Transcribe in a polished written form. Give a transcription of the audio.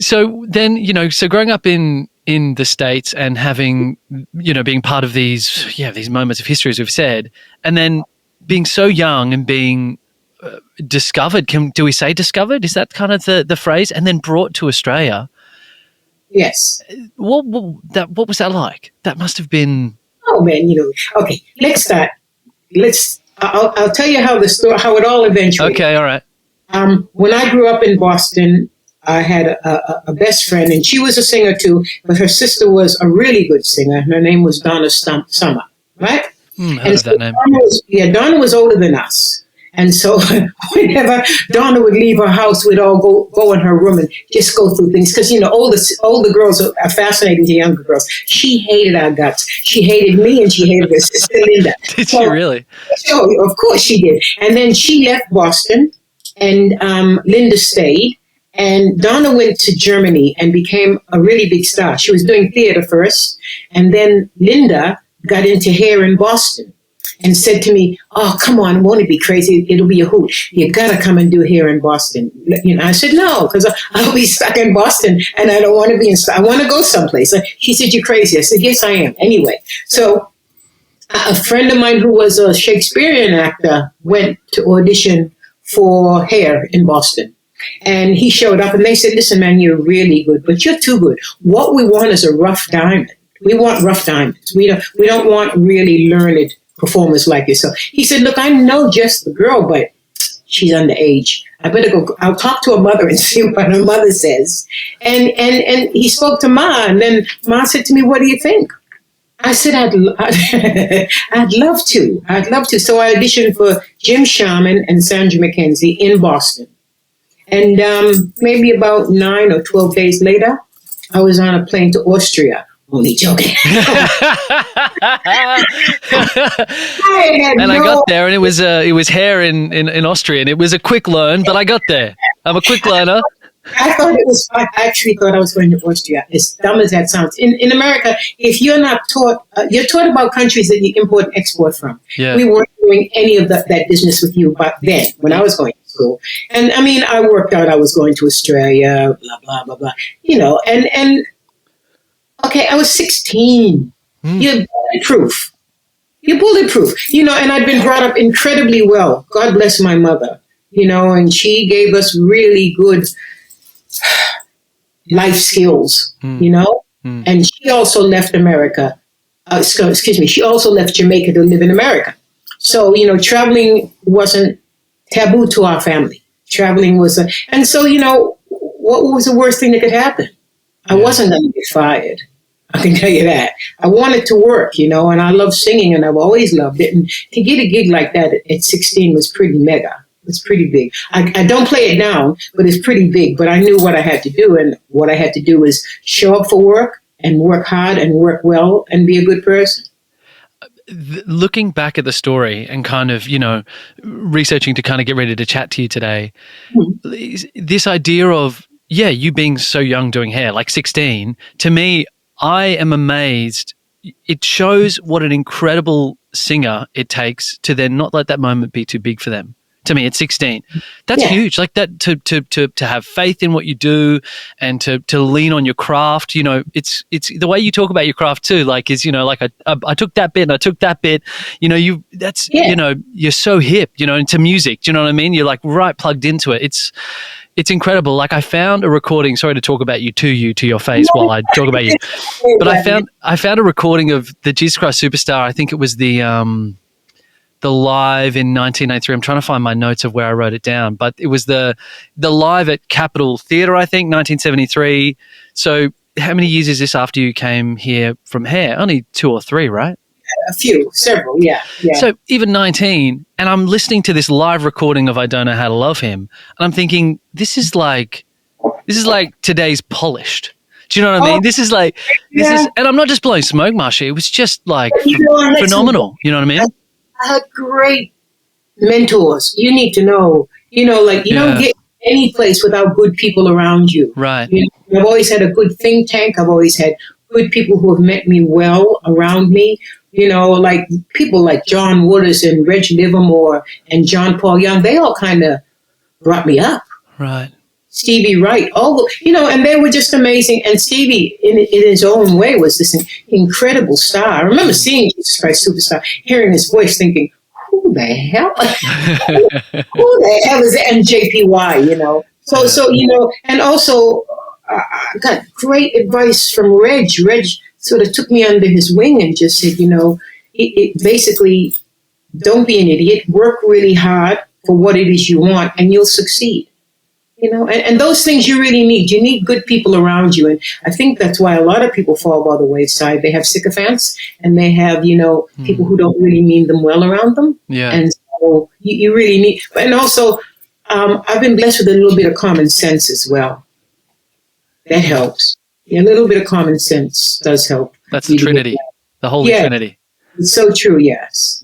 So then, so growing up in the States and having, being part of these moments of history, as we've said, and then being so young and being discovered, do we say discovered? Is that kind of the phrase? And then brought to Australia. Yes. What was that like? That must have been. Oh man, okay. Let's start. I'll tell you how it all eventually. Okay, all right. When I grew up in Boston, I had a best friend, and she was a singer too, but her sister was a really good singer. Her name was Donna Summer, right? Heard of that name. Donna was older than us. And so whenever Donna would leave her house, we'd all go in her room and just go through things. Because, older girls are fascinating to younger girls. She hated our guts. She hated me and she hated her sister Linda. Did she really? So, of course she did. And then she left Boston and Linda stayed. And Donna went to Germany and became a really big star. She was doing theater first. And then Linda got into hair in Boston. And said to me, "Oh, come on, won't it be crazy? It'll be a hoot. You gotta come and do hair in Boston." I said, "No, because I'll be stuck in Boston and I don't want to be I want to go someplace." She said, "You're crazy." I said, "Yes, I am." Anyway, so a friend of mine who was a Shakespearean actor went to audition for hair in Boston. And he showed up and they said, "Listen, man, you're really good, but you're too good. What we want is a rough diamond. We want rough diamonds. We don't want really learned performers like yourself." He said, "Look, I know just the girl, but she's underage. I better go. I'll talk to her mother and see what her mother says." And he spoke to Ma, and then Ma said to me, "What do you think?" I said, I'd love to. I'd love to. So I auditioned for Jim Sharman and Sandra McKenzie in Boston. And maybe about 9 or 12 days later, I was on a plane to Austria. Only joking. And I got there, and it was hair in Austrian. It was a quick learn, but I got there. I'm a quick learner. I actually thought I was going to Austria, as dumb as that sounds. In America, if you're not taught, you're taught about countries that you import and export from. Yeah. We weren't doing any of that business with you back then when I was going to school. And I mean, I worked out I was going to Australia, blah, blah, blah, blah, and okay, I was 16. You're bulletproof. And I'd been brought up incredibly well. God bless my mother, and she gave us really good life skills, And she also left America. She also left Jamaica to live in America. So, traveling wasn't taboo to our family. Traveling was and so, what was the worst thing that could happen? I wasn't going to get fired. I can tell you that. I wanted to work, and I love singing and I've always loved it. And to get a gig like that at 16 was pretty mega. It's pretty big. I don't play it down, but it's pretty big. But I knew what I had to do. And what I had to do was show up for work and work hard and work well and be a good person. Looking back at the story and kind of, researching to kind of get ready to chat to you today, this idea of, you being so young doing hair, like 16, to me, I am amazed. It shows what an incredible singer it takes to then not let that moment be too big for them. To me, at 16, that's huge. Like that, to have faith in what you do and to lean on your craft. It's the way you talk about your craft too. Like like I took that bit and I took that bit. You're so hip. Into music. Do you know what I mean? You're like right plugged into it. It's incredible. Like I found a recording. Sorry to talk about you to your face while I talk about you, but I found a recording of the Jesus Christ Superstar. I think it was the live in 1983. I'm trying to find my notes of where I wrote it down, but it was the live at Capitol Theatre, I think, 1973. So how many years is this after you came here from hair? Only 2 or 3, right? Several, yeah. So even 19, and I'm listening to this live recording of I Don't Know How to Love Him, and I'm thinking, this is like today's Polished. Do you know what I mean? This is, and I'm not just blowing smoke, Marsha. It was just like phenomenal. You know what I mean? I had great mentors. You need to know, you don't get any place without good people around you. Right. I've always had a good think tank. I've always had good people who have met me well around me. Like people like John Waters and Reg Livermore and John Paul Young, they all kind of brought me up. Right. Stevie Wright, all and they were just amazing. And Stevie, in his own way, was this incredible star. I remember seeing Jesus Christ Superstar, hearing his voice, thinking, "Who the hell? Who the hell is it?" And JPY, So and also I got great advice from Reg. Reg sort of took me under his wing and just said, it basically, don't be an idiot. Work really hard for what it is you want, and you'll succeed. And those things you really need. You need good people around you. And I think that's why a lot of people fall by the wayside. They have sycophants, and they have, people who don't really mean them well around them. Yeah. And so you really need, and also I've been blessed with a little bit of common sense as well. That helps. A little bit of common sense does help. That's the Trinity, the Holy Trinity. It's so true, yes.